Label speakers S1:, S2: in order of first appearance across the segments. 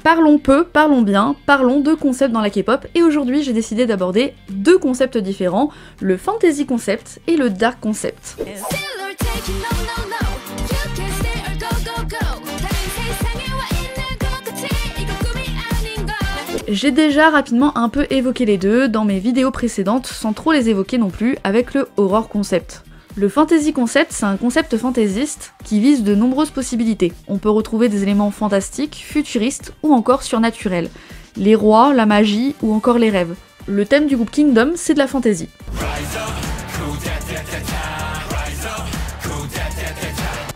S1: Parlons peu, parlons bien, parlons de concepts dans la K-pop, et aujourd'hui j'ai décidé d'aborder deux concepts différents, le fantasy concept et le dark concept. J'ai déjà rapidement un peu évoqué les deux dans mes vidéos précédentes sans trop les évoquer non plus avec le horror concept. Le fantasy concept, c'est un concept fantaisiste qui vise de nombreuses possibilités. On peut retrouver des éléments fantastiques, futuristes ou encore surnaturels. Les rois, la magie ou encore les rêves. Le thème du groupe Kingdom, c'est de la fantasy.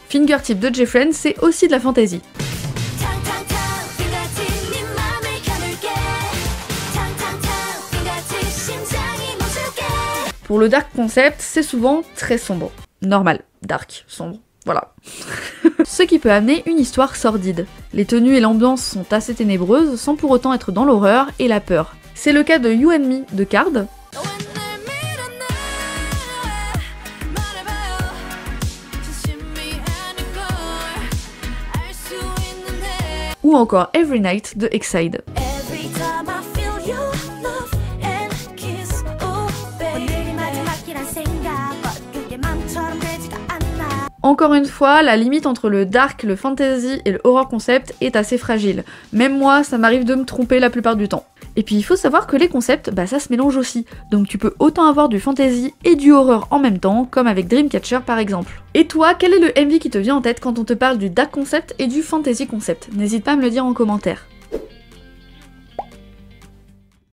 S1: Fingertip de J-Friend, c'est aussi de la fantasy. Pour le dark concept, c'est souvent très sombre. Normal, dark, sombre, voilà. Ce qui peut amener une histoire sordide. Les tenues et l'ambiance sont assez ténébreuses sans pour autant être dans l'horreur et la peur. C'est le cas de You and Me de Card, ou encore Every Night de Exide. Encore une fois, la limite entre le dark, le fantasy et le horror concept est assez fragile. Même moi, ça m'arrive de me tromper la plupart du temps. Et puis il faut savoir que les concepts, ça se mélange aussi. Donc tu peux autant avoir du fantasy et du horror en même temps, comme avec Dreamcatcher par exemple. Et toi, quel est le MV qui te vient en tête quand on te parle du dark concept et du fantasy concept? N'hésite pas à me le dire en commentaire.